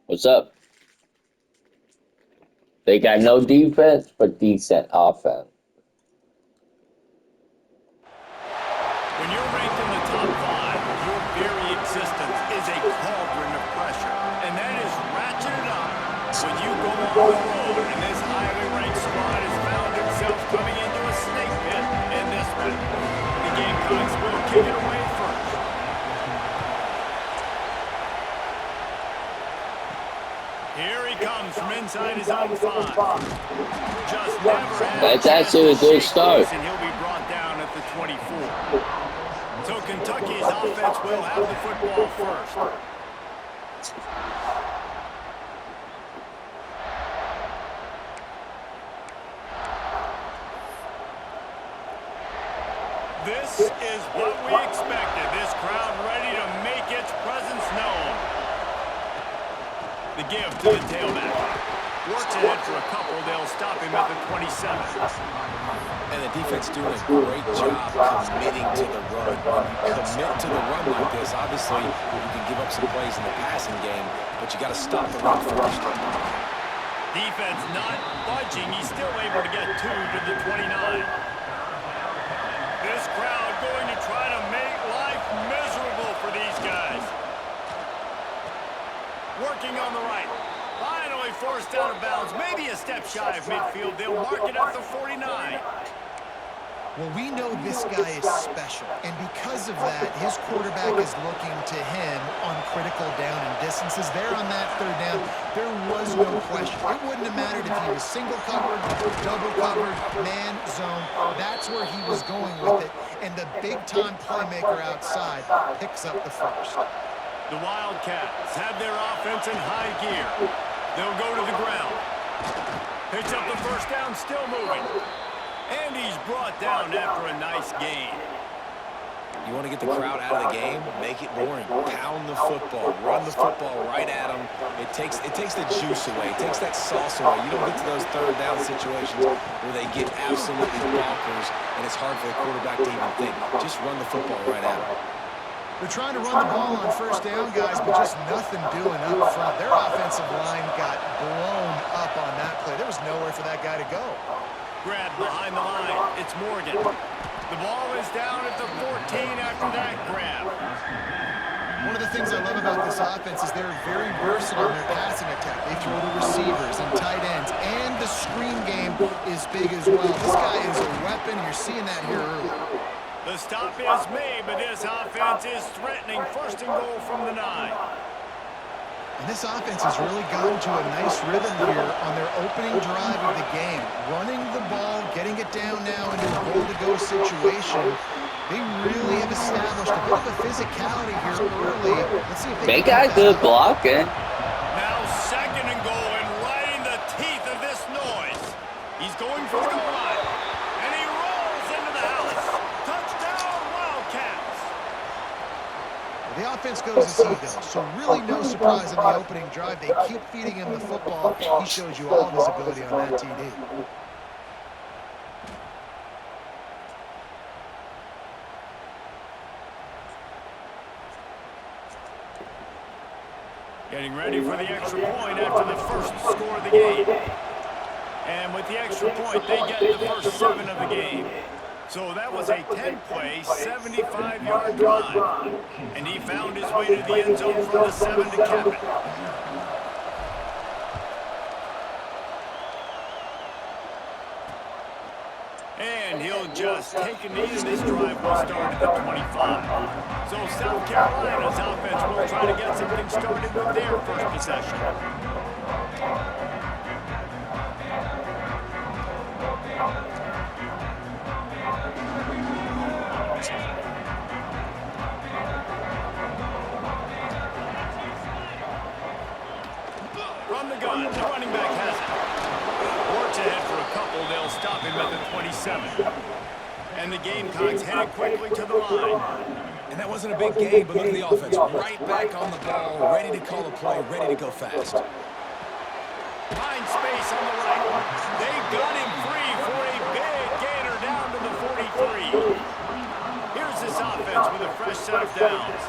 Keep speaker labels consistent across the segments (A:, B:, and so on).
A: What's up? They got no defense, but decent offense.
B: When you're ranked in the top 5, your very existence is a cauldron of pressure. And that is ratcheted up when you go on the road. And this highly ranked squad has found itself coming into a snake pit in this one. The Gamecocks will kick it away first. Here he comes from inside his own 5. Just never had
A: That's actually a good start.
B: and he'll be brought down at the 24. So Kentucky's offense will have the football first. This is what we expected. This crowd ready to make its presence known. The give to the tailback. Works ahead for a couple. They'll stop him at the 27.
C: And the defense doing a great job committing to the run. When you commit to the run like this, obviously you can give up some plays in the passing game, but you got to stop the run first.
B: Defense not budging. He's still able to get 2 to the 29. This crowd going to try to make life miserable for these guys. Working on the right. Finally forced out of bounds. Maybe a step shy of midfield. They'll mark it at the 49.
D: Well, we know this guy is special, and because of that, his quarterback is looking to him on critical down and distances. There on that third down, there was no question. It wouldn't have mattered if he was single covered, double covered, man, zone. That's where he was going with it, and the big-time playmaker outside picks up the first.
B: The Wildcats have their offense in high gear. They'll go to the ground. Picks up the first down, still moving. And he's brought down after a nice gain.
C: You want to get the crowd out of the game? Make it boring. Pound the football. Run the football right at them. It takes the juice away. It takes that sauce away. You don't get to those third down situations where they get absolutely bonkers, and it's hard for the quarterback to even think. Just run the football right at them.
D: They're trying to run the ball on first down, guys, but just nothing doing up front. Their offensive line got blown up on that play. There was nowhere for that guy to go.
B: Grab behind the line. It's Morgan. The ball is down at the 14 after that grab.
D: One of the things I love about this offense is they're very versatile in their passing attack. They throw to receivers and tight ends, and the screen game is big as well. This guy is a weapon. You're seeing that here early.
B: The stop is made, but this offense is threatening. First and goal from the 9.
D: And this offense has really gotten to a nice rhythm here on their opening drive of the game. Running the ball, getting it down now into a goal-to-go situation. They really have established a bit of a physicality here early. Let's see if
A: They got good blocking.
B: Now second and goal, and right in the teeth of this noise. He's going for the goal line. And he rolls into the house. Touchdown, Wildcats.
D: The offense goes as he goes, so really no surprise in the opening drive. They keep feeding him the football. He shows you all of his ability on that TD.
B: Getting ready for the extra point after the first score of the game. And with the extra point, they get the first 7 of the game. So that was a 10-play, 75-yard drive. And he found his way to the end zone from the 7 to cap it. And he'll just take a knee, and this drive will start at the 25. So South Carolina's offense will try to get something started with their first possession. From the gun, the running back has it. Works ahead for a couple. They'll stop him at the 27. And the Gamecocks headed quickly to the line.
C: And that wasn't a big game, but look at the offense. Right back on the ball, ready to call a play, ready to go fast.
B: Find space on the right. They got him free for a big gainer down to the 43. Here's this offense with a fresh set of downs.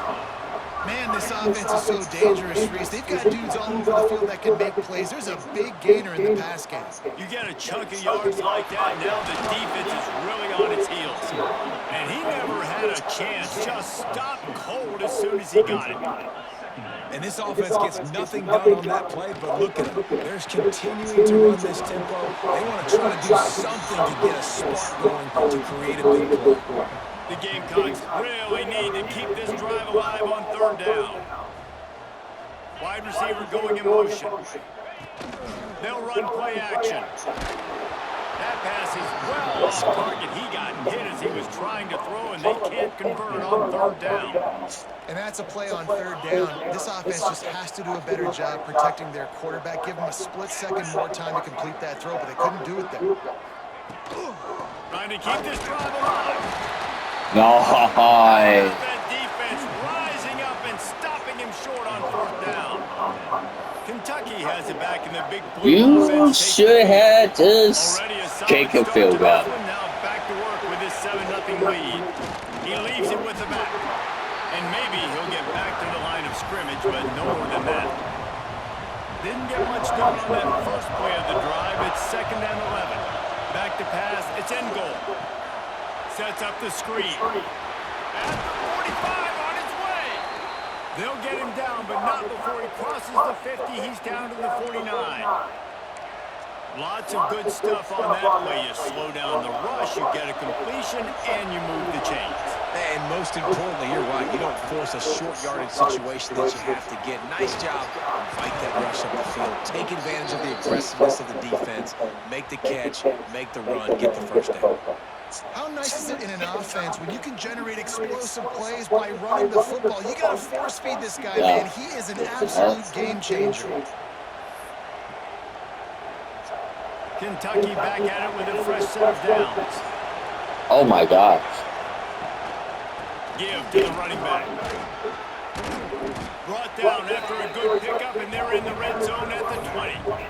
D: Man, this offense is so dangerous, Reese. They've got dudes all over the field that can make plays. There's a big gainer in the pass game.
B: You get a chunk of yards like that, now the defense is really on its heels. And he never had a chance, just stopped cold as soon as he got it.
C: And this offense gets nothing done on that play, but look at them. They're continuing to run this tempo. They want to try to do something to get a spark going to create a big play.
B: The Gamecocks really need to keep this drive alive on third down. Wide receiver going in motion. They'll run play action. That pass is well off target. He got hit as he was trying to throw, and they can't convert on third down.
D: And that's a play on third down. This offense just has to do a better job protecting their quarterback. Give him a split second more time to complete that throw, but they couldn't do it there.
B: Trying to keep this drive alive.
A: Nice.
B: That defense rising up and stopping him short on fourth down. Kentucky has it back in the big blue.
A: You should have just kick a field goal.
B: Now back to work with his 7-0 lead. He leaves it with the back. And maybe he'll get back to the line of scrimmage, but no more than that. Didn't get much done on that first play of the drive. It's 2nd and 11. Back to pass. It's end goal. Sets up the screen. At the 45 on his way. They'll get him down, but not before he crosses the 50. He's down to the 49. Lots of good stuff on that play. You slow down the rush, you get a completion, and you move the chains.
C: And most importantly, you're right. You don't force a short yardage situation that you have to get. Nice job. Fight that rush up the field. Take advantage of the aggressiveness of the defense. Make the catch, make the run, get the first down.
D: How nice is it in an offense when you can generate explosive plays by running the football? You got to force feed this guy, man. He is an absolute game changer.
B: Kentucky back at it with a fresh set of downs.
A: Oh my gosh.
B: Give to the running back. Brought down after a good pickup, and they're in the red zone at the 20.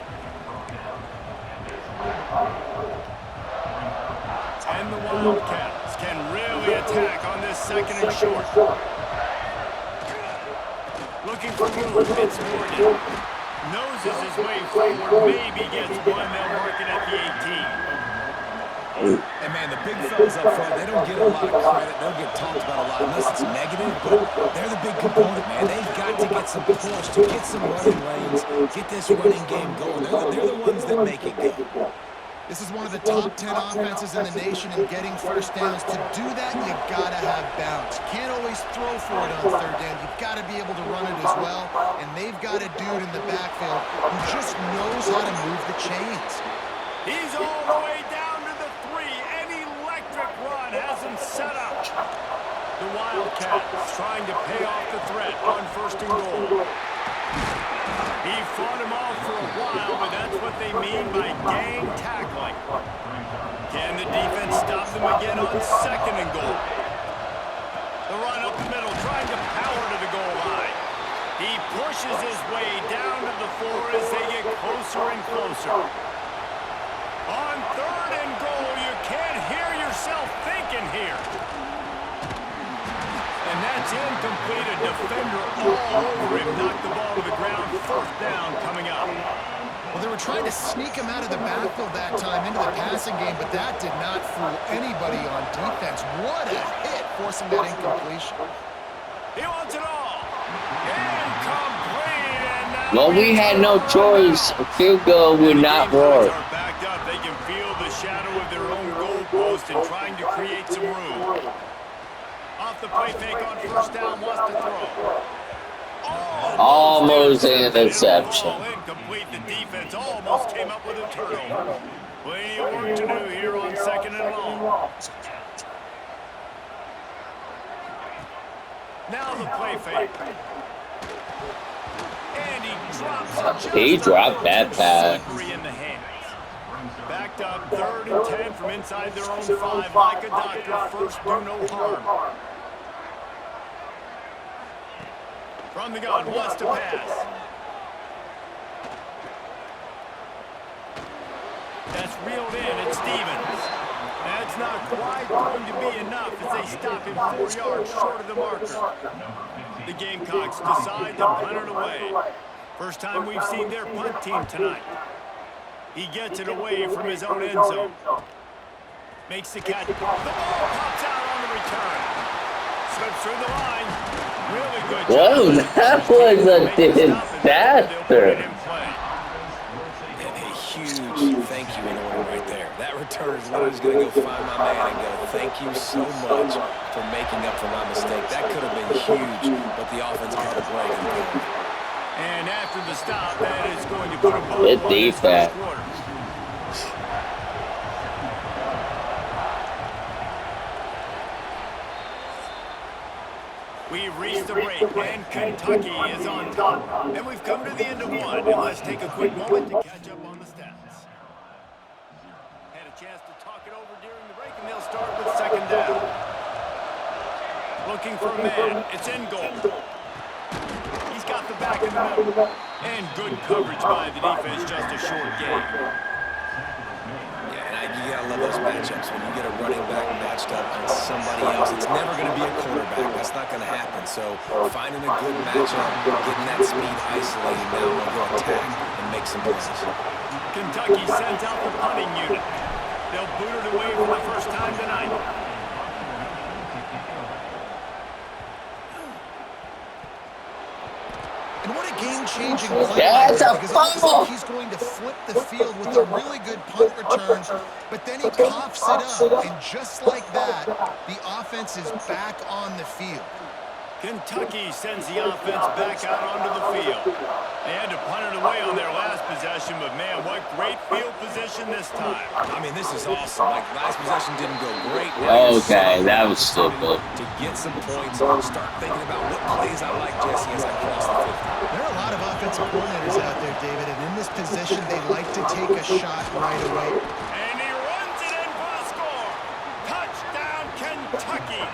B: And the Wildcats can really attack on this 2nd and short. Looking for room, it's Morgan. Noses his way forward, maybe gets one. They'll mark it at the 18.
C: And man, the big fellas up front, they don't get a lot of credit. They don't get talked about a lot unless it's negative, but they're the big component, man. They've got to get some push, to get some running lanes, get this running game going. They're the ones that make it go.
D: This is one of the top 10 offenses in the nation in getting first downs. To do that, you got to have balance. You can't always throw for it on third down. You've got to be able to run it as well. And they've got a dude in the backfield who just knows how to move the chains.
B: He's all the way down to the 3. An electric run has him set up. The Wildcats trying to pay off the threat on 1st and goal. He fought him off for a while, but that's what they mean by gang tackling. Can the defense stop them again on 2nd and goal? The run up the middle, trying to power to the goal line. He pushes his way down to the 4 as they get closer and closer. On 3rd and goal, you can't hear yourself thinking here. And that's incomplete. A defender all over him. Knocked the ball to the ground. 4th down coming up.
D: Well, they were trying to sneak him out of the backfield that time into the passing game, but that did not fool anybody on defense. What a hit, forcing that incompletion.
B: He wants it all. Incomplete. And now
A: Well, we had no choice. A field goal would not work.
B: are backed up. They can feel the shadow of their own goal post and trying to create some room. Off the play fake on 1st down, wants to throw.
A: Almost an interception.
B: Incomplete. The defense almost came up with a turnover. Plenty of work to do here on 2nd and long. Now the play fake. And
A: He dropped that pass.
B: in the hands. Backed up 3rd and 10 from inside their own 5. Like a doctor, first do no harm. From the gun, wants to pass. That's reeled in. It's Stevens. That's not quite going to be enough as they stop him 4 yards short of the marker. The Gamecocks decide to punt it away. First time we've seen their punt team tonight. He gets it away from his own end zone. Makes the catch. The ball pops out on the return. Slips through the line. Really good job.
A: Whoa, that was a disaster.
C: And a huge thank you in order right there. That return is literally just going to go find my man and go, thank you so much for making up for my mistake. That could have been huge, but the offense caught a break and pulled it.
B: And after the stop, that is going to put a ball
A: Good
B: on this first
A: defense.
B: quarter. We've reached the break, and Kentucky is on top. And we've come to the end of one. And let's take a quick moment to catch up on the stats. Had a chance to talk it over during the break, and they'll start with second down. Looking for a man. It's in goal. He's got the back in the middle. And good coverage by the defense, just a short gain.
C: You gotta love those matchups when you get a running back matched up on somebody else. It's never going to be a quarterback. That's not going to happen. So finding a good matchup, getting that speed isolated, now we'll go attack and make some plays.
B: Kentucky sends out the punting unit. They'll boot it away for the first time tonight.
D: And what a game-changing play.
A: That's a
D: because it looks
A: fumble.
D: like he's going to flip the field with a really good punt return, but then he coughs it up, and just like that, the offense is back on the field.
B: Kentucky sends the offense back out onto the field. They had to punt it away on their last possession, but man, what great field position this time.
C: I mean, this is awesome. Like, last possession didn't go great.
A: Okay, that was stupid.
C: To get some points, start thinking about what plays I like, Jesse, as I cross the 50.
D: There are a lot of offensive coordinators out there, David, and in this position, they like to take a shot right away.
B: And he runs it in for the score. Touchdown, Kentucky.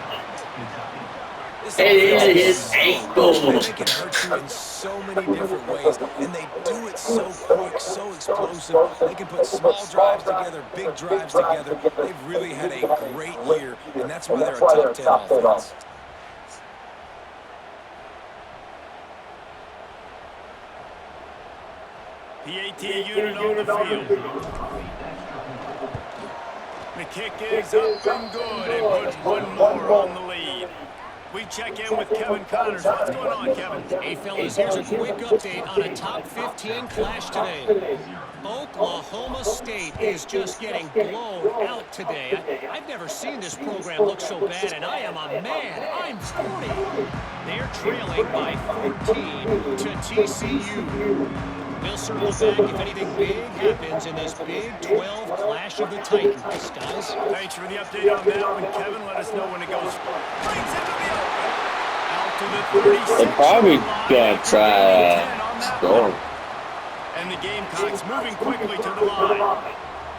A: It is his ankle.
C: They can hurt you in so many different ways, and they do it so quick, so explosive. They can put small drives together, big drives together. They've really had a great year, and that's why they're a top 10 offense.
B: PAT unit on the field. The kick is up and good, and puts one more on the lead. We check in with Kevin Connors. What's going on, Kevin?
E: Hey, fellas, here's a quick update on a top 15 clash today. Oklahoma State is just getting blown out today. I've never seen this program look so bad, and I am a man. I'm 40. They're trailing by 14 to TCU. We'll circle back if anything big happens in this Big 12 clash of the Titans, guys.
B: Thanks for the update on that one, Kevin. Let us know when it goes. Brings into the open. Out to the 36.
A: They're probably gonna try score.
B: And the Gamecocks moving quickly to the line.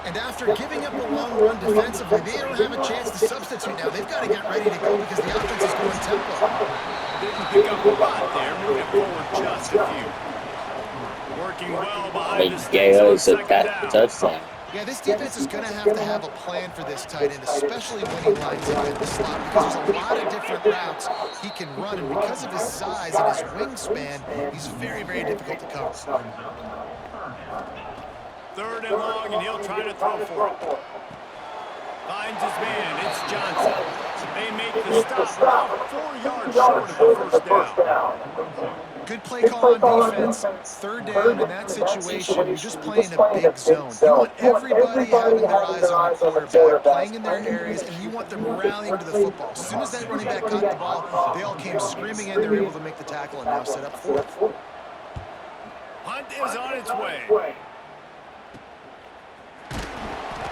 D: And after giving up a long run defensively, they don't have a chance to substitute now. They've got to get ready to go because the offense is going tempo.
B: Didn't pick up a lot there. Moving forward just a few. Working well behind the sticks on second down.
A: Touchdown.
D: Yeah, this defense is going to have a plan for this tight end, especially when he lines up in the slot, because there's a lot of different routes he can run, and because of his size and his wingspan, he's very, very difficult to cover.
B: Third and long, and he'll try to throw for it. Finds his man. It's Johnson. They make the stop about 4 yards short of the first down.
D: Good play call on defense. Third down in that situation, you're just playing a big zone. You want everybody having their eyes on the quarterback, playing in their areas, and you want them rallying to the football. As soon as that running back caught the ball, they all came screaming in. They were able to make the tackle and now set up for it.
B: Punt is on its way.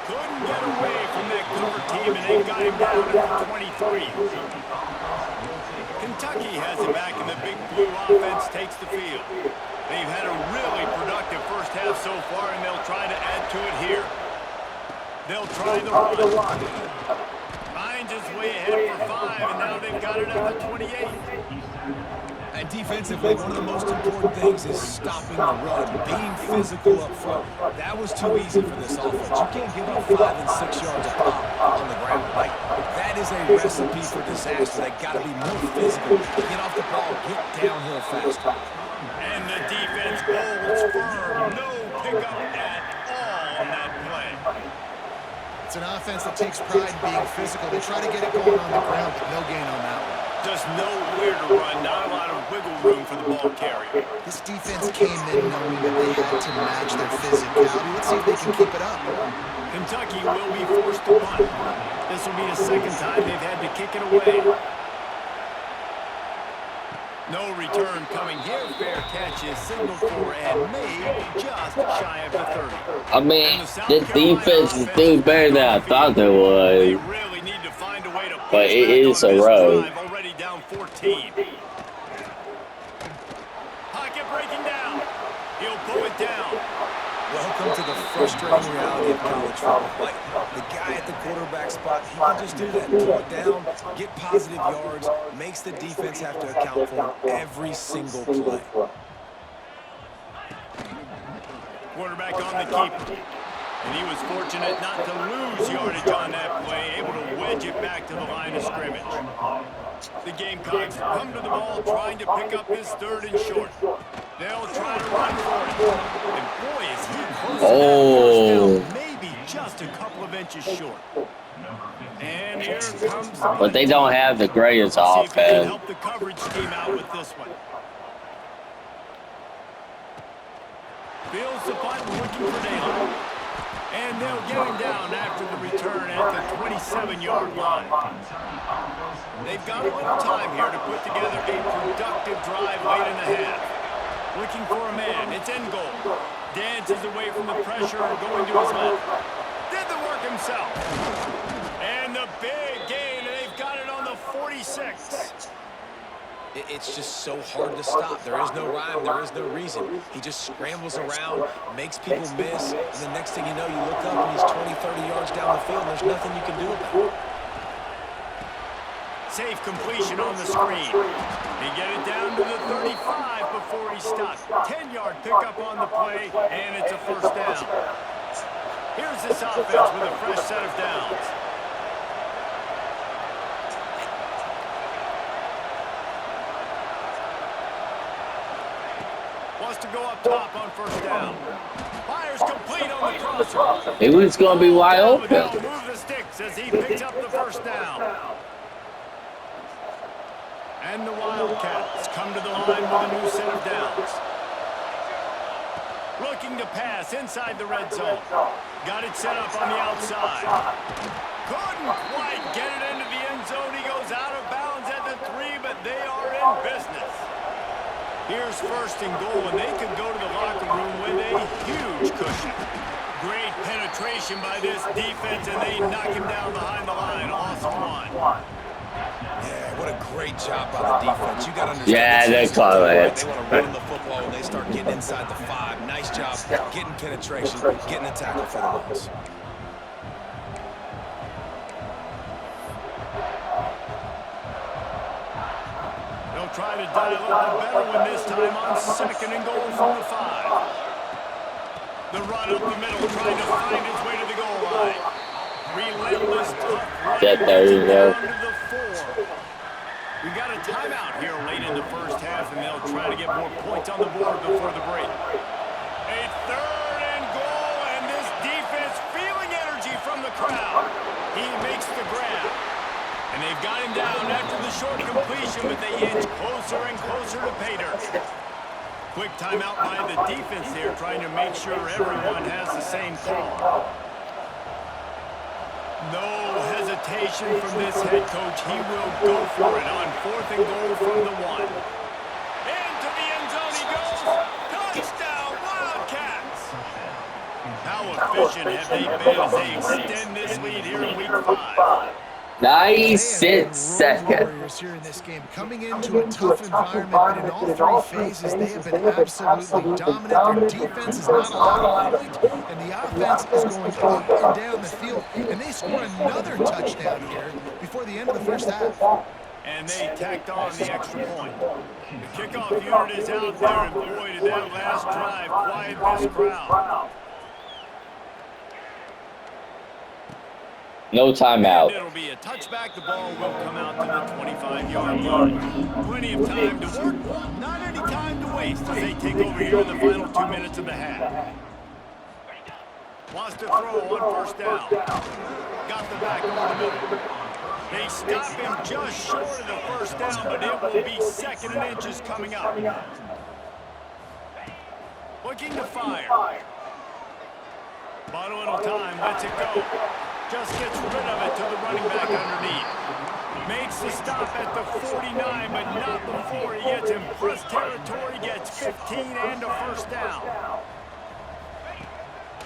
B: Couldn't get away from that cover team, and they got him down at the 23. Kentucky has it back, and the Big Blue offense takes the field. They've had a really productive first half so far, and they'll try to add to it here. They'll try the run. Finds his way ahead for 5, and now they've got it at the 28.
C: And defensively, one of the most important things is stopping the run, being physical up front. That was too easy for this offense. You can't give up 5 and 6 yards a pop on the ground. Like, that that is a recipe for disaster. They got to be more physical, get off the ball, get downhill faster.
B: And the defense holds firm. No pickup at all on that play.
D: It's an offense that takes pride in being physical. They try to get it going on the ground, but no gain on that one.
B: Just nowhere to run, not a lot of wiggle room for the ball carrier.
D: This defense came in knowing that they had to match their physicality. Let's see if they can keep it up.
B: Kentucky will be forced to punt. This will be the second time they've had to kick it away. No return coming here. Fair catch is signaled for and made just shy of the 30.
A: I mean, this defense is doing better than I thought they would.
B: They really need to find a way to
A: But it is a road.
B: Already down 14. Pocket breaking down. He'll pull it down.
C: Welcome to the frustrating reality of college football. Like, the guy at the quarterback spot, he can just do that, pull it down, get positive yards, makes the defense have to account for him every single play.
B: Quarterback on the keeper. And he was fortunate not to lose yardage on that play, able to wedge it back to the line of scrimmage. The Gamecocks come to the ball trying to pick up this 3rd and short. They'll try to run for it. And boy, is he close to that first down, maybe just a couple of inches short. And here comes the
A: But they don't have the greatest
B: See if he can
A: offense.
B: help the coverage team out with this one. Fields the punt, looking for Dale. And they'll get him down after the return at the 27-yard line. They've got a little time here to put together a productive drive late in the half. Looking for a man. It's in goal. Dances away from the pressure and going to his left. Did the work himself. And the big gain, and they've got it on the 46.
C: It's just so hard to stop. There is no rhyme. There is no reason. He just scrambles around, makes people miss, and the next thing you know, you look up and he's 20, 30 yards down the field, and there's nothing you can do about it.
B: Safe completion on the screen. He get it down to the 35 before he stopped. 10-yard pickup on the play, and it's a first down. Here's this offense with a fresh set of downs. Wants to go up top on first down. Fires complete on the crosser.
A: It was going to be wide
B: But they'll
A: open.
B: move the sticks as he picks up the first down. And the Wildcats come to the line with a new set of downs. Looking to pass inside the red zone. Got it set up on the outside. Couldn't quite get it into the end zone. He goes out of bounds at the 3, but they are in business. Here's 1st and goal, and they could go to the locker room with a huge cushion. Great penetration by this defense, and they knock him down behind the line. Loss of 1.
C: Yeah, what a great job by the defense. You got to understand.
A: Yeah, they call it.
C: They want to run the football when they start getting inside the 5. Nice job getting penetration, getting a tackle for the loss.
B: They'll try to dial up a better one this time on 2nd and goal from the 5. The run up the middle, trying to find his way to the goal line. Relentless tough run.
A: There you go.
B: Down to the 4. We got a timeout here late in the first half, and they'll try to get more points on the board before the break. A 3rd and goal, and this defense feeling energy from the crowd. He makes the grab. And they've got him down after the short completion, but they inch closer and closer to pay dirt. Quick timeout by the defense here, trying to make sure everyone has the same call. No hesitation from this head coach. He will go for it on 4th and goal from the 1. Into the end zone he goes. Touchdown, Wildcats! How efficient have they been as they extend this lead here in Week 5?
A: Nice
D: They have been
A: second.
D: warriors here in this game, coming into a tough environment, but in all 3 phases, they have been absolutely dominant. Their defense is not allowed to point, and the offense is going up and down the field, and they score another touchdown here before the end of the first half.
B: And they tacked on the extra point. The kickoff unit is out there, and boy, did that last drive quiet this crowd.
A: No
B: And
A: timeout.
B: it'll be a touchback. The ball will come out to the 25-yard line. Plenty of time to work. Not any time to waste as they take over here in the final 2 minutes of the half. Wants to throw on first down. Got the back over the middle. They stop him just short of the first down, but it will be 2nd and inches coming up. Looking to fire. Bottle little time, lets it go. Just gets rid of it to the running back underneath. Makes the stop at the 49, but not before he gets in plus territory, gets 15 and a first down.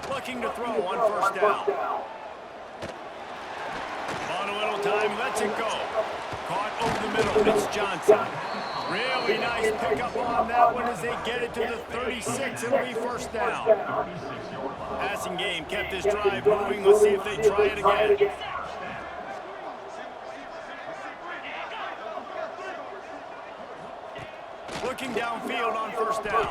B: Looking to throw on first down. On a little time, lets it go. Caught over the middle, it's Johnson. Really nice pickup on that one as they get it to the 36 and we first down. Passing game kept this drive moving. Let's see if they try it again. Looking downfield on first down.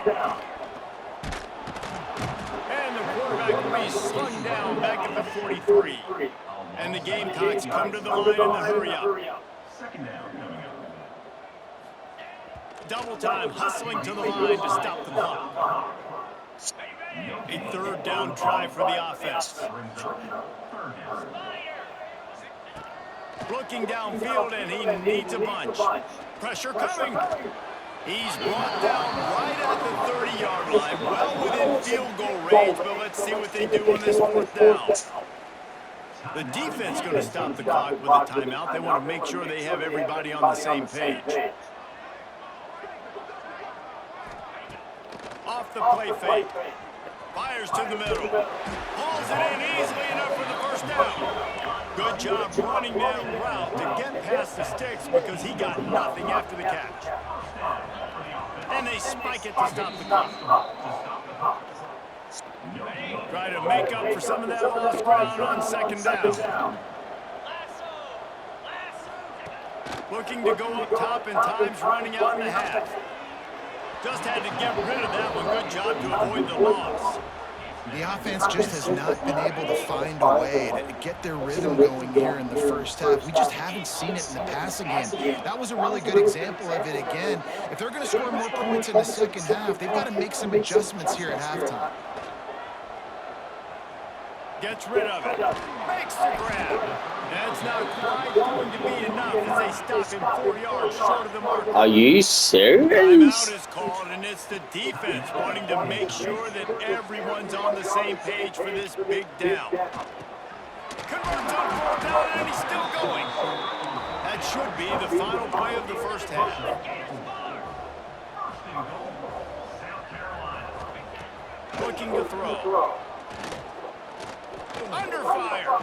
B: And the quarterback will be slung down back at the 43. And the Gamecocks come to the line in the hurry-up. Double time, hustling to the line to stop the clock. A 3rd down try for the offense. Looking downfield, and he needs a bunch. Pressure coming. He's brought down right at the 30-yard line, well within field goal range, but let's see what they do on this 4th down. The defense going to stop the clock with a timeout. They want to make sure they have everybody on the same page. Off the play fake. Fires to the middle. Hauls it in easily enough for the first down. Good job running that route to get past the sticks because he got nothing after the catch. And they spike it to stop the clock. Try to make up for some of that lost ground on 2nd down. Looking to go up top, and time's running out in the half. Just had to get rid of that one. Good job to avoid the loss.
D: The offense just has not been able to find a way to get their rhythm going here in the first half. We just haven't seen it in the passing game. That was a really good example of it again. If they're going to score more points in the second half, they've got to make some adjustments here at halftime.
B: Gets rid of it. Makes the grab. That's not quite going to be enough as they stop him 4 yards short of the mark.
A: Are you serious?
B: Timeout is called, and it's the defense wanting to make sure that everyone's on the same page for this big down. Converts on 4th down, and he's still going. That should be the final play of the first half. Looking to throw. Under fire.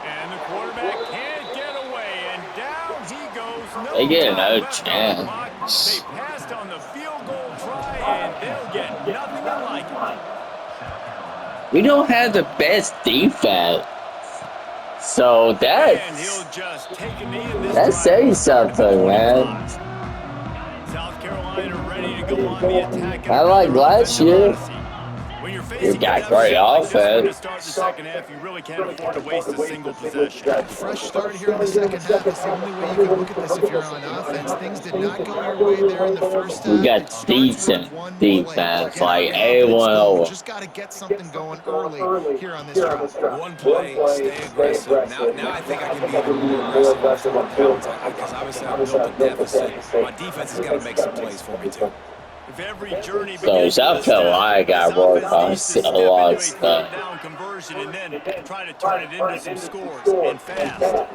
B: And the quarterback can't get away, and down he goes. No
A: They get no
B: time
A: chance.
B: They passed on the field goal try, and they'll get nothing like it.
A: We don't have the best defense. So
B: And he'll just take a knee in this
A: that
B: drive.
A: says something, man.
B: South Carolina ready to go on the attack.
A: I like last year.
B: When you're
A: You
B: facing
A: got
B: a
A: great
B: deficit like this one to
A: offense.
B: start the second half, you really can't afford to waste a single possession.
D: Fresh start here in the second half. That's the only way you can look at this if you're on offense. Things did not go your way there in the first half.
A: We got
D: It starts
A: decent
D: with one
A: defense,
D: play.
A: like
D: Get the offense
A: A1
D: going. Just got to get something going early here on this drive.
C: One play, stay aggressive. Now I think I can be even more aggressive on 4th downs because obviously I built a deficit. My defense has got to make some plays for me too.
B: If every journey
A: So
B: begins
A: South
B: with a
A: Carolina
B: step,
A: got
B: this
A: work
B: offense
A: on
B: needs to
A: a
B: step
A: lot of
B: into a
A: stuff.
B: third down conversion and then try to turn it into some scores and fast.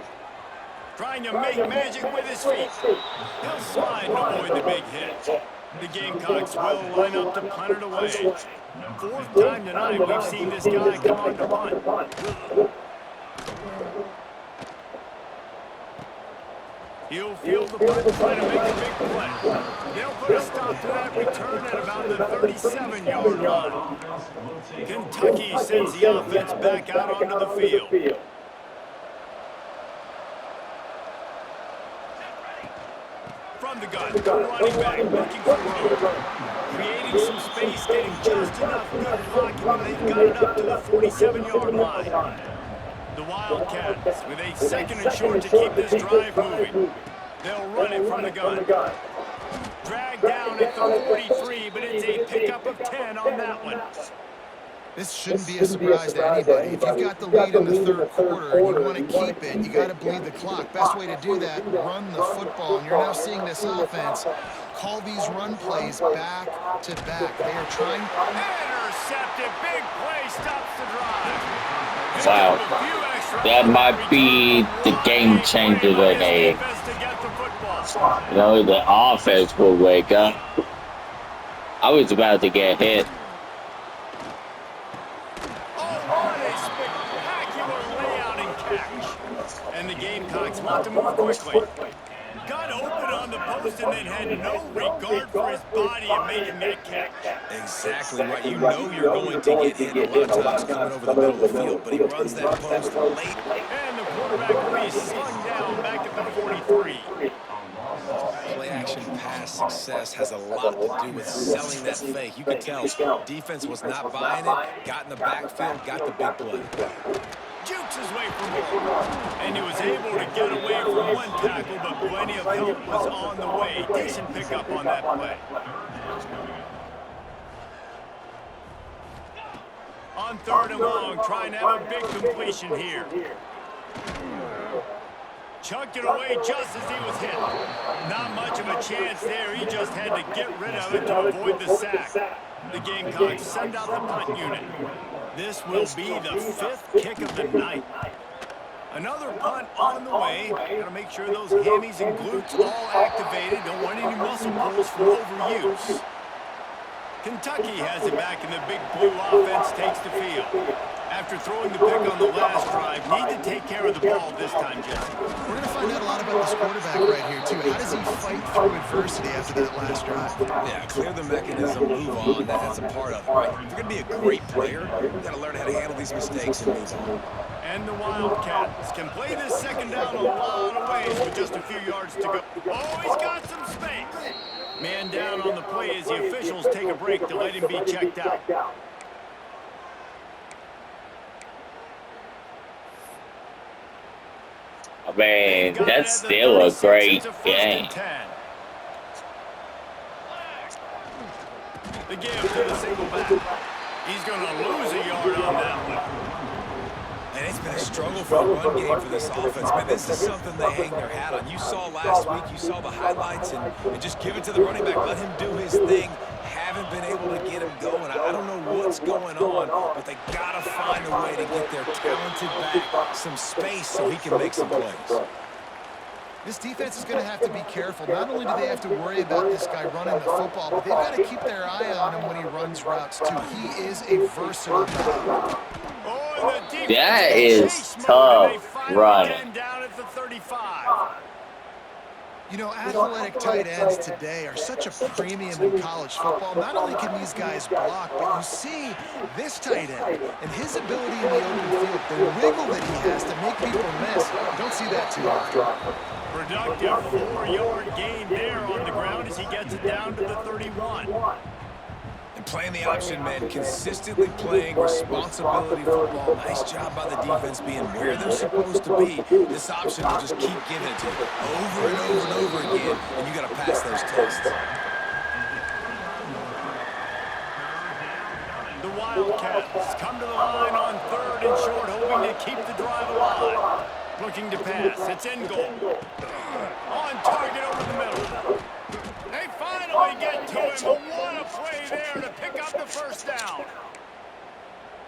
B: Trying to make magic with his feet. He'll slide and avoid the big hit. The Gamecocks will line up to punt it away. 4th time tonight we've seen this guy come on to punt. He'll field the punt and try to make a big play. They'll put a stop to that return at about the 37-yard line. Kentucky sends the offense back out onto the field. From the gun, running back, looking for room. Creating some space, getting just enough good blocking, and they've got it up to the 47-yard line. The Wildcats with a second and short to keep this drive moving. They'll run it from the gun. Dragged down at the 43, but it's a pickup of 10 on that one.
D: This shouldn't be a surprise to anybody. If you've got the lead in the third quarter and you want to keep it, you got to bleed the clock. Best way to do that, run the football. And you're now seeing this offense call these run plays back to back. They are trying.
B: Intercepted. Big play stops the drive.
A: Wow. That might be the game changer today. You know, the offense will wake up. I was about to get hit.
B: And the Gamecocks want to move quickly. Got open on the post and then had no regard for his body in making that catch.
C: Exactly right. You know you're going to get hit a lot of times coming over the middle of the field, but he runs that post late.
B: And the quarterback will be slung down back at the 43.
C: Play-action pass success has a lot to do with selling that fake. You can tell defense was not buying it, got in the backfield, got the big play.
B: Jukes his way for more. And he was able to get away from one tackle, but plenty of help was on the way. Decent pickup on that play. On third and long, trying to have a big completion here. Chucked it away just as he was hit. Not much of a chance there. He just had to get rid of it to avoid the sack. The Gamecocks send out the punt unit. This will be the 5th kick of the night. Another punt on the way. Got to make sure those hammies and glutes all activated. Don't want any muscle pulls from overuse. Kentucky has it back, and the big blue offense takes the field. After throwing the pick on the last drive, need to take care of the ball this time, Jesse.
D: We're going to find out a lot about this quarterback right here, too. How does he fight through adversity after that last drive?
C: Yeah, clear the mechanism, move on. That's a part of it, right? If you're going to be a great player, you've got to learn how to handle these mistakes and move on.
B: And the Wildcats can play this second down a lot of ways with just a few yards to go. Oh, he's got some space. Man down on the play as the officials take a break to let him be checked out.
A: I mean, that's still a great game.
B: The give to the single back. He's going to lose a yard on that one.
C: And it's been a struggle for the run game for this offense. Man, this is something they hang their hat on. You saw last week, you saw the highlights, and just give it to the running back. Let him do his thing. Haven't been able to get him going. I don't know what's going on, but they got to find a way to get their talented back some space so he can make some plays.
D: This defense is going to have to be careful. Not only do they have to worry about this guy running the football, but they've got to keep their eye on him when he runs routes, too. He is a versatile guy.
A: That is tough running.
B: Down at the 35.
D: You know, athletic tight ends today are such a premium in college football. Not only can these guys block, but you see this tight end and his ability in the open field, the wiggle that he has to make people miss. Don't see that too often.
B: Productive 4-yard gain there on the ground as he gets it down to the 31.
C: And playing the option man, consistently playing responsibility football. Nice job by the defense being where they're supposed to be. This option will just keep giving it to you over and over and over again, and you got to pass those tests.
B: The Wildcats come to the line on third and short, hoping to keep the drive alive. Looking to pass. It's in goal. On target over the middle. They finally get to him, but what a play there to pick up the first down.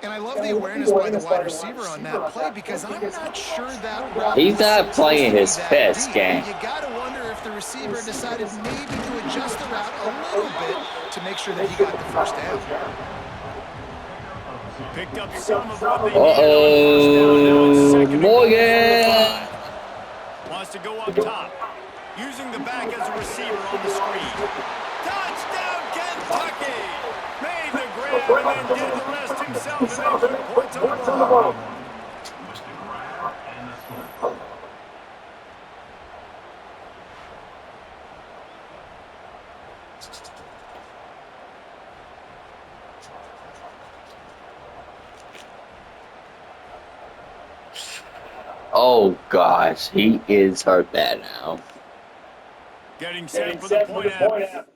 D: And I love the awareness by the wide receiver on that play because I'm not sure that route.
A: He's not playing his best game.
D: You got to wonder if the receiver decided maybe to adjust the route a little bit to make sure that he got the first down.
B: Picked up some of what they needed.
A: Morgan
B: wants to go up top. Using the back as a receiver on the screen. Touchdown, Kentucky! Made the grab and then did the rest himself and then put points on the board.
A: Oh, gosh. He is hurt bad now.
B: Getting set for the point out.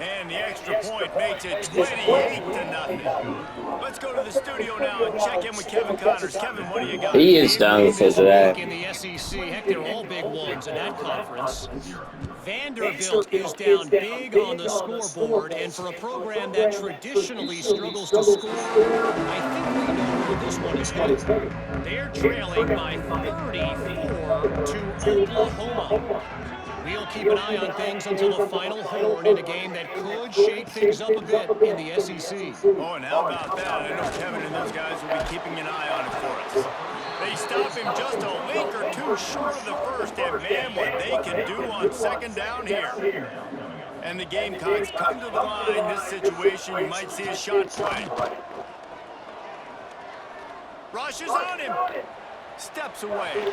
B: And the extra point makes it 28-0. Let's go to the studio now and check in with Kevin Connors. Kevin, what do you got?
A: He is done for today.
E: In the SEC, heck, they're all big ones in that conference. Vanderbilt is down big on the scoreboard, and for a program that traditionally struggles to score, I think we know where this one is headed. They're trailing by 34 to Oklahoma. We'll keep an eye on things until the final horn in a game that could shake things up a bit in the SEC.
B: Oh, and how about that? I know Kevin and those guys will be keeping an eye on it for us. They stop him just a link or two short of the first, and man, what they can do on second down here. And the Gamecocks come to the line. This situation, you might see a shot play. Rushes on him. Steps away.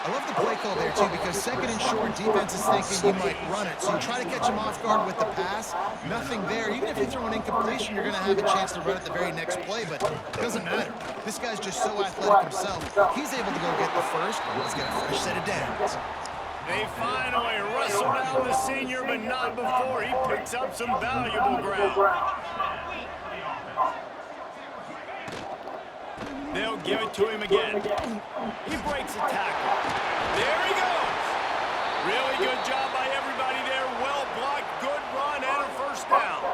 D: I love the play call there, too, because second and short, defense is thinking you might run it. So you try to catch him off guard with the pass. Nothing there. Even if you throw an incompletion, you're going to have a chance to run it the very next play, but it doesn't matter. This guy's just so athletic himself. He's able to go get the first. He's got a fresh set of downs.
B: They finally wrestle down the senior, but not before he picks up some valuable ground. They'll give it to him again. He breaks a tackle. There he goes. Really good job by everybody there. Well blocked, good run, and a first down.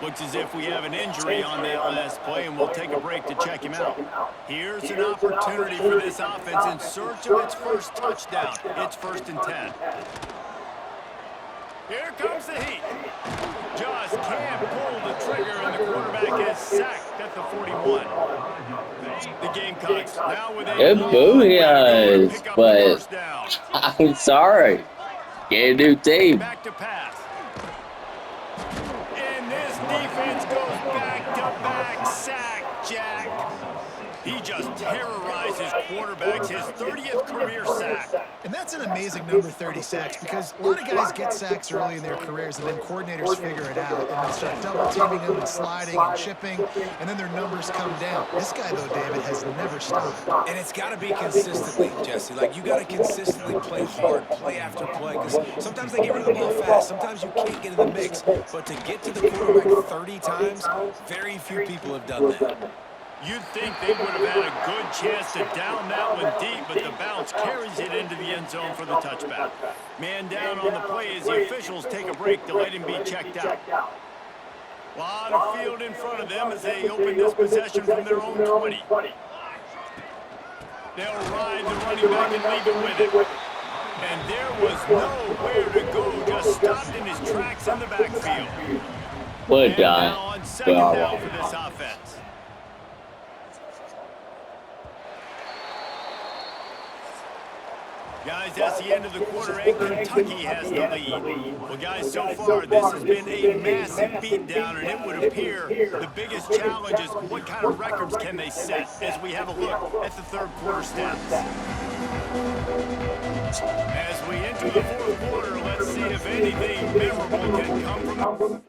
B: Looks as if we have an injury on that last play, and we'll take a break to check him out. Here's an opportunity for this offense in search of its first touchdown. It's 1st and 10. Here comes the heat. Just can't pull the trigger, and the quarterback is sacked at the 41. The Gamecocks now with a
A: Booyahs, but I'm sorry. Get a new team.
B: Back to pass. And this defense goes back-to-back sack, Jack. He just terrorizes quarterbacks, his 30th career sack.
D: And that's an amazing number, 30 sacks, because a lot of guys get sacks early in their careers, and then coordinators figure it out, and they start double-teaming them and sliding and chipping, and then their numbers come down. This guy, though, David, has never stopped.
C: And it's got to be consistently, Jesse. Like, you got to consistently play hard, play after play, because sometimes they get rid of the ball fast. Sometimes you can't get in the mix. But to get to the quarterback 30 times, very few people have done that.
B: You'd think they would have had a good chance to down that one deep, but the bounce carries it into the end zone for the touchback. Man down on the play as the officials take a break to let him be checked out. A lot of field in front of them as they open this possession from their own 20. They'll ride the running back and leave it with it. And there was nowhere to go, just stopped in his tracks in the backfield.
A: Well done.
B: Now on second down for this offense. Guys, that's the end of the quarter, and Kentucky has the lead. Well, guys, so far, this has been a massive beatdown, and it would appear the biggest challenge is what kind of records can they set as we have a look at the third quarter stats. As we enter the fourth quarter, let's see if anything memorable can come from...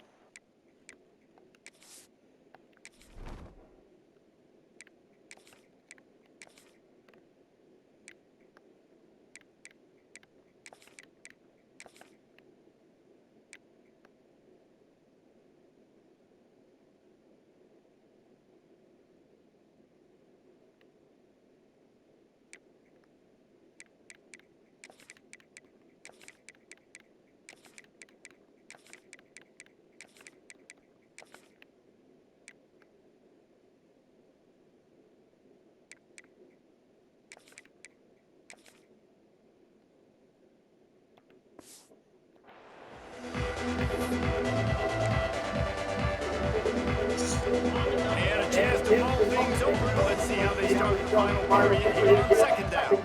B: final period here on second down.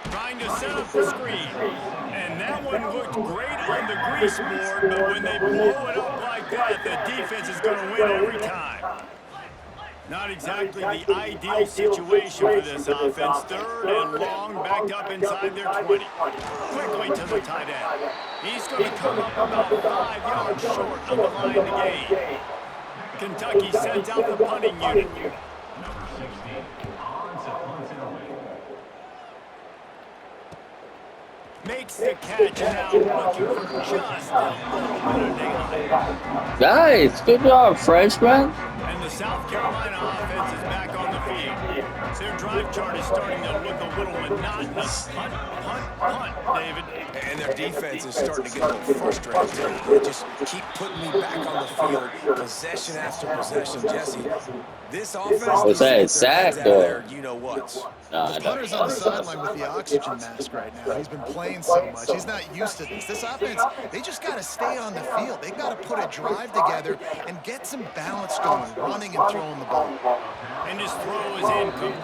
B: Trying to set up the screen. And that one looked great on the grease board, but when they blow it up like that, the defense is going to win every time. Not exactly the ideal situation for this offense. Third and long, backed up inside their 20. Quickly to the tight end. He's going to come up about 5 yards short of the line to gain. Kentucky sends out the punting unit. Makes the catch, and now looking for just a little bit of daylight.
A: Nice. Good job, freshman.
B: And the South Carolina offense is back on the field. Their drive chart is starting to look a little monotonous. Punt, punt, punt, David.
C: And their defense is starting to get a little frustrated, too. They just keep putting me back on the field, possession after possession. Jesse, this offense
A: Was that a sack or?
C: You know what?
D: The punter's on the sideline with the oxygen mask right now. He's been playing so much. He's not used to this. This offense, they just got to stay on the field. They've got to put a drive together and get some balance going, running and throwing the ball.
B: And his throw is incomplete.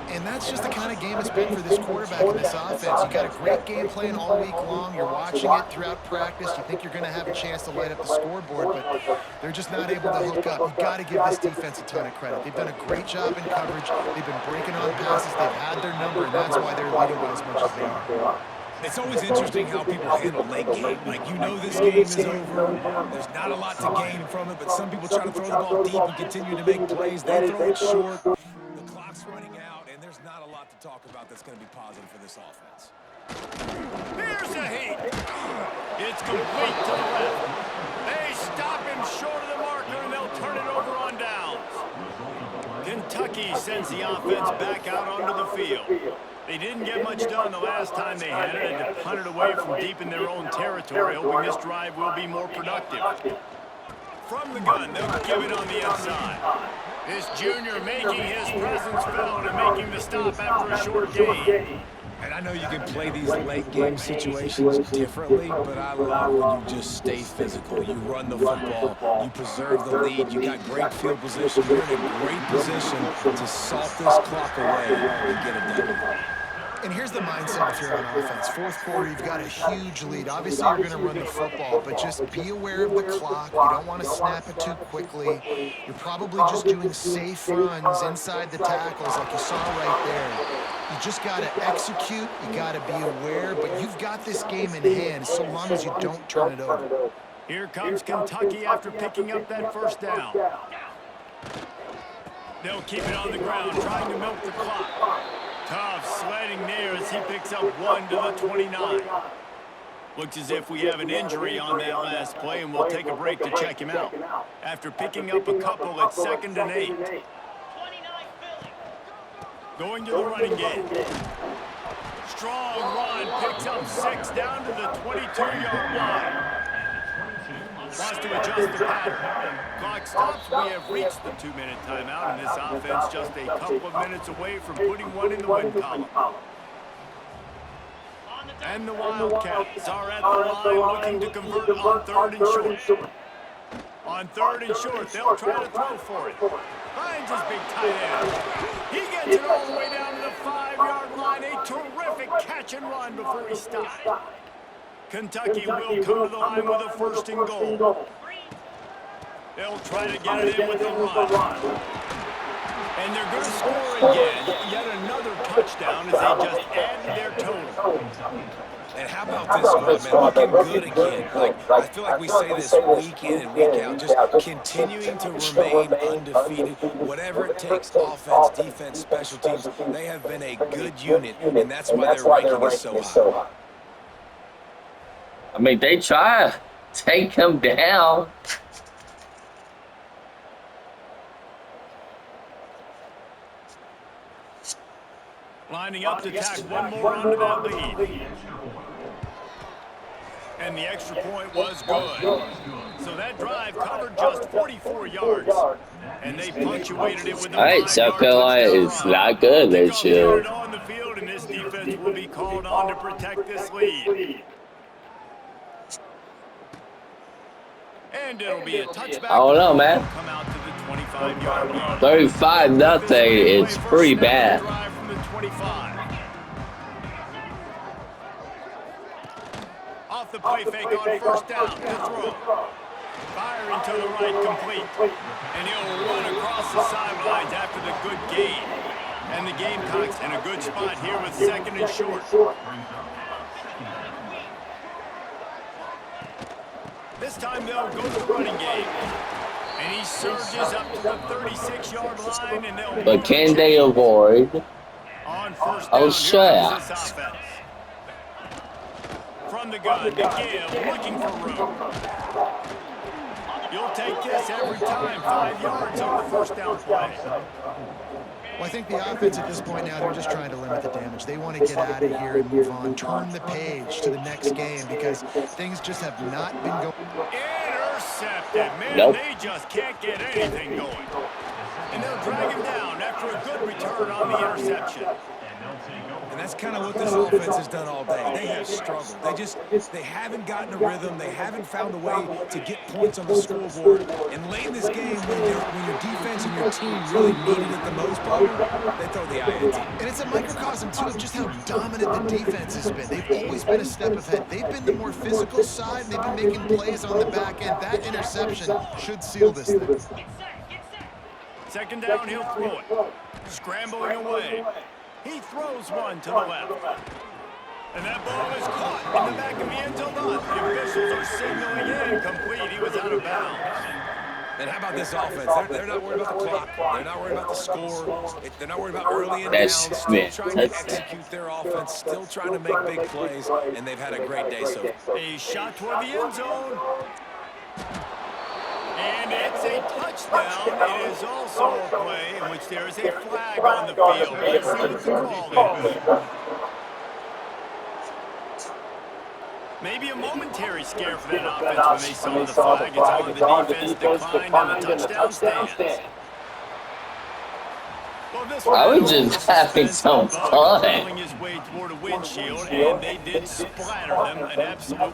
D: And that's just the kind of game it's been for this quarterback in this offense. You got a great game plan all week long. You're watching it throughout practice. You think you're going to have a chance to light up the scoreboard, but they're just not able to hook up. You've got to give this defense a ton of credit. They've done a great job in coverage. They've been breaking on passes. They've had their number, and that's why they're leading by as much as they are.
C: It's always interesting how people handle late game. Like, you know this game is over. There's not a lot to gain from it, but some people try to throw the ball deep and continue to make plays. They throw it short. The clock's running out, and there's not a lot to talk about that's going to be positive for this offense.
B: Here's a heat. It's complete to the left. They stop him short of the marker, and they'll turn it over on downs. Kentucky sends the offense back out onto the field. They didn't get much done the last time they had it, and to punt it away from deep in their own territory, hoping this drive will be more productive. From the gun, they'll give it on the inside. This junior making his presence felt and making the stop after a short gain.
C: And I know you can play these late game situations differently, but I love when you just stay physical. You run the football, you preserve the lead, you got great field position. You're in a great position to salt this clock away and get it done.
D: And here's the mindset if you're on offense. Fourth quarter, you've got a huge lead. Obviously, you're going to run the football, but just be aware of the clock. You don't want to snap it too quickly. You're probably just doing safe runs inside the tackles like you saw right there. You just got to execute. You got to be aware, but you've got this game in hand so long as you don't turn it over.
B: Here comes Kentucky after picking up that first down. They'll keep it on the ground, trying to milk the clock. Tough sledding there as he picks up 1 to the 29. Looks as if we have an injury on that last play, and we'll take a break to check him out. After picking up a couple at 2nd and 8. Going to the running game. Strong run, picks up 6 down to the 22-yard line. Wants to adjust the pattern. Clock stops. We have reached the 2-minute timeout, and this offense just a couple of minutes away from putting one in the win column. And the Wildcats are at the line looking to convert on 3rd and short. On 3rd and short, they'll try to throw for it. Finds his big tight end. He gets it all the way down to the 5-yard line. A terrific catch and run before he stops. Kentucky will come to the line with a 1st and goal. They'll try to get it in with a run. And they're going to score again. Yet another touchdown as they just added their total.
C: And how about this one, man? Looking good again. Like, I feel like we say this week in and week out, just continuing to remain undefeated. Whatever it takes, offense, defense, special teams, they have been a good unit, and that's why their ranking is so high.
A: I mean, they try to take him down.
B: Lining up to tack one more onto that lead. And the extra point was good. So that drive covered just 44 yards. And they punctuated it with a 5-yard touchdown.
A: All right, South Carolina is not good this year.
B: On the field, and this defense will be called on to protect this lead. And it'll be a touchback.
A: I don't know, man.
B: Come out to the 25-yard lead.
A: 35-0. It's pretty bad.
B: Drive from the 25. Off the play fake on first down to throw. Firing to the right, complete. And he'll run across the sidelines after the good gain. And the Gamecocks in a good spot here with second and short. This time they'll go to the running game. And he surges up to the 36-yard line. And they'll
A: But can they avoid?
B: on first
A: Oh,
B: down,
A: shit.
B: here comes this offense. From the gun, to give, looking for room. You'll take this every time. 5 yards on the first down play.
D: Well, I think the offense at this point now, they're just trying to limit the damage. They want to get out of here and move on, turn the page to the next game because things just have not been going.
B: Intercepted. Man,
A: Nope.
B: they just can't get anything going. And they'll drag him down after a good return on the interception.
C: And that's kind of what this offense has done all day. They have struggled. They haven't gotten a rhythm. They haven't found a way to get points on the scoreboard. And late in this game, when your defense and your team really needed it the most, Bobby, they throw the INT.
D: And it's a microcosm, too, of just how dominant the defense has been. They've always been a step ahead. They've been the more physical side, and they've been making plays on the back end. That interception should seal this thing.
B: Second down, he'll throw it. Scrambling away. He throws one to the left. And that ball is caught in the back of the end zone. The officials are signaling in complete. He was out of bounds.
C: And how about this offense? They're not worried about the clock. They're not worried about the score. They're not worried about early and
A: That's
C: down. Still
A: Smith.
C: trying to execute their offense. Still trying to make big plays. And they've had a great day so far.
B: A shot toward the end zone. And it's a touchdown. It is also a play in which there is a flag on the field. Let's see what the call is. Maybe a momentary scare for that offense when they saw the flag. It's on the defense declined and the touchdown stands. Well, this
A: I was just having some fun.
B: Rolling his way toward a windshield, and they did splatter them an absolute